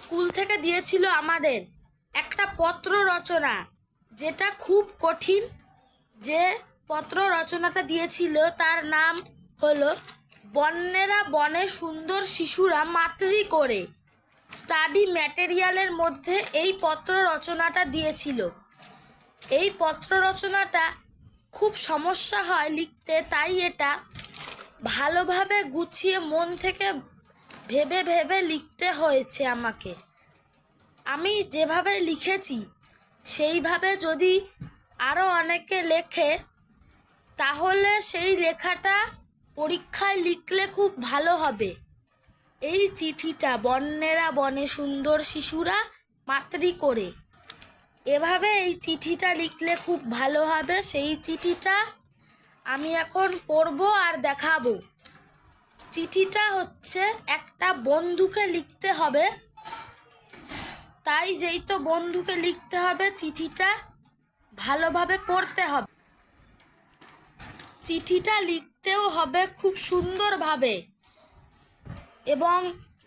School থেকে দিয়েছিল আমাদের একটা পত্র রচনা, যেটা খুব কঠিন। যে পত্র রচনাটা দিয়েছিল তার নাম হলো বন্যেরা বনে সুন্দর শিশুরা মাতৃ করে। স্টাডি ম্যাটেরিয়ালের মধ্যে এই পত্র রচনাটা দিয়েছিল। এই পত্র রচনাটা খুব সমস্যা হয় লিখতে, তাই এটা ভালোভাবে গুছিয়ে মন থেকে ভেবে ভেবে লিখতে হয়েছে আমাকে। আমি যেভাবে লিখেছি সেইভাবে যদি আরও অনেকে লেখে তাহলে সেই লেখাটা পরীক্ষায় লিখলে খুব ভালো হবে। এই চিঠিটা বন্যেরা বনে সুন্দর শিশুরা মাতৃ করে, এভাবে এই চিঠিটা লিখলে খুব ভালো হবে। সেই চিঠিটা আমি এখন পড়ব আর দেখাবো। চিঠিটা হচ্ছে একটা বন্ধুকে লিখতে হবে, তাই যেহেতু বন্ধুকে লিখতে হবে চিঠিটা ভালোভাবে পড়তে হবে। চিঠিটা লিখতেও হবে খুব সুন্দরভাবে, এবং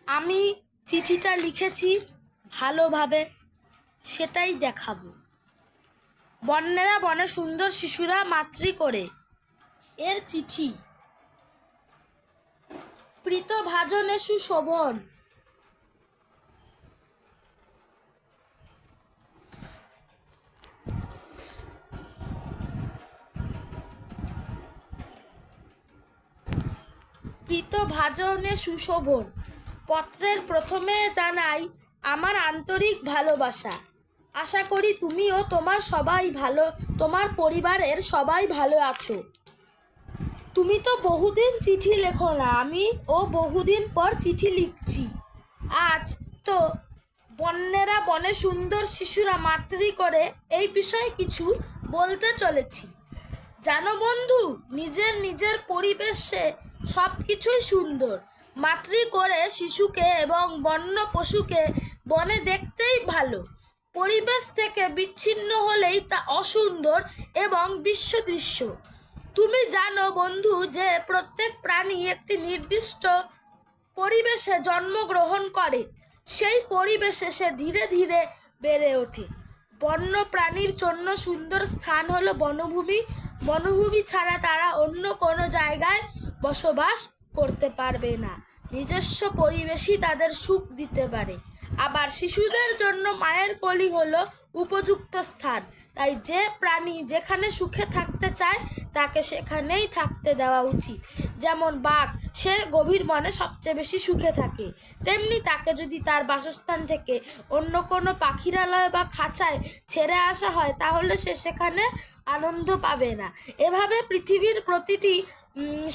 আমি চিঠিটা লিখেছি ভালোভাবে, সেটাই দেখাবো। বন্যেরা বনে সুন্দর শিশুরা মাতৃ করে এর চিঠি। প্রীত ভাজনে সুশোভন। প্রীত ভাজনে সুশোভন। পত্রের প্রথমে জানাই আমার আন্তরিক ভালোবাসা। আশা করি তুমিও তোমার পরিবারের সবাই ভালো আছো। তুমি তো বহুদিন চিঠি লেখো না, আমিও বহুদিন পর চিঠি লিখছি। আজ তো বন্যেরা বনে সুন্দর শিশুরা মাতৃ করে এই বিষয়ে কিছু বলতে চলেছি। জানো বন্ধু, নিজের পরিবেশে সব কিছুই সুন্দর। মাতৃ করে শিশুকে এবং বন্য পশুকে বনে দেখতেই ভালো। পরিবেশ থেকে বিচ্ছিন্ন হলেই তা অসুন্দর এবং বিশ্বদৃশ্য। তুমি জানো বন্ধু যে প্রত্যেক প্রাণী একটি নির্দিষ্ট পরিবেশে জন্মগ্রহণ করে, সেই পরিবেশে সে ধীরে ধীরে বেড়ে ওঠে। বন্য প্রাণীর জন্য সুন্দর স্থান হলো বনভূমি। বনভূমি ছাড়া তারা অন্য কোনো জায়গায় বসবাস করতে পারবে না। নিজস্ব পরিবেশই তাদের সুখ দিতে পারে। আবার শিশুদের জন্য মায়ের কোলই হলো উপযুক্ত স্থান। তাই যে প্রাণী যেখানে সুখে থাকতে চায় তাকে সেখানেই থাকতে দেওয়া উচিত। যেমন বাঘ, সে গভীর বনে সবচেয়ে বেশি সুখে থাকে, তেমনি তাকে যদি তার বাসস্থান থেকে অন্য কোনো পাখিরালয় বা খাঁচায় ছেড়ে আসা হয় তাহলে সে সেখানে আনন্দ পাবে না। এভাবে পৃথিবীর প্রতিটি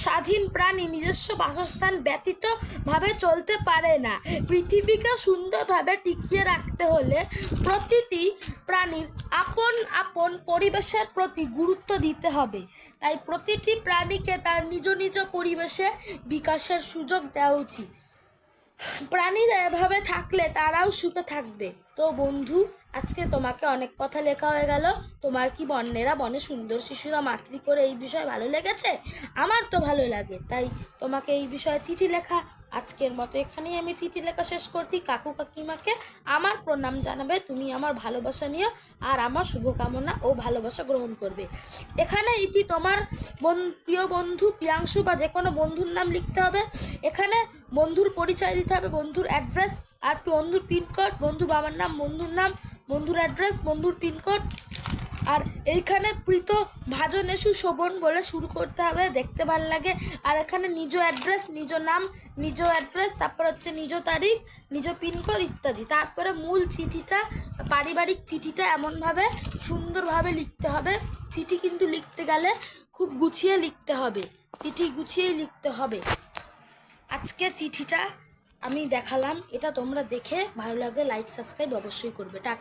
স্বাধীন প্রাণী নিজস্ব বাসস্থান ব্যতীতভাবে চলতে পারে না। পৃথিবীকে সুন্দরভাবে টিকিয়ে রাখতে হলে প্রতিটি প্রাণীর আপন আপন পরিবেশের প্রতি গুরুত্ব দিতে হবে। তাই প্রতিটি প্রাণীকে তার নিজ পরিবেশে বিকাশের সুযোগ দেওয়া উচিত। প্রাণীরা এভাবে থাকলে তারাও সুখে থাকবে। তো বন্ধু, আজকে তোমাকে অনেক কথা লেখা হয়ে গেল। তোমার কি বন্যেরা বনে সুন্দর শিশুরা মাতৃ করে এই বিষয়ে ভালো লেগেছে? আমার তো ভালো লাগে, তাই তোমাকে এই বিষয়ে চিঠি লেখা। আজকের মতো এখানেই আমি চিঠি লেখা শেষ করছি। কাকু কাকিমাকে আমার প্রণাম জানাবে। তুমি আমার ভালোবাসা নিও আর আমার শুভকামনা ও ভালোবাসা গ্রহণ করবে। এখানে ইতি তোমার প্রিয় বন্ধু প্রিয়াংশু বা যে কোনো বন্ধুর নাম লিখতে হবে। এখানে বন্ধুর পরিচয় দিতে হবে, বন্ধুর অ্যাড্রেস আর বন্ধুর পিনকোড, বন্ধুর বাবার নাম, বন্ধুর নাম, বন্ধুর অ্যাড্রেস, বন্ধুর পিনকোড। আর এইখানে প্রীত ভাজনে সুশোভন বলে শুরু করতে হবে, দেখতে ভালো লাগে। আর এখানে নিজ অ্যাড্রেস, নিজ নাম, নিজ অ্যাড্রেস, তারপর হচ্ছে নিজ তারিখ, নিজ পিনকোড ইত্যাদি। তারপরে মূল চিঠিটা, পারিবারিক চিঠিটা এমনভাবে সুন্দরভাবে লিখতে হবে। চিঠি কিন্তু লিখতে গেলে খুব গুছিয়ে লিখতে হবে, চিঠি গুছিয়েই লিখতে হবে। আজকে চিঠিটা আমি দেখালাম, এটা তোমরা দেখে ভালো লাগলে লাইক সাবস্ক্রাইব অবশ্যই করবে। টাটা।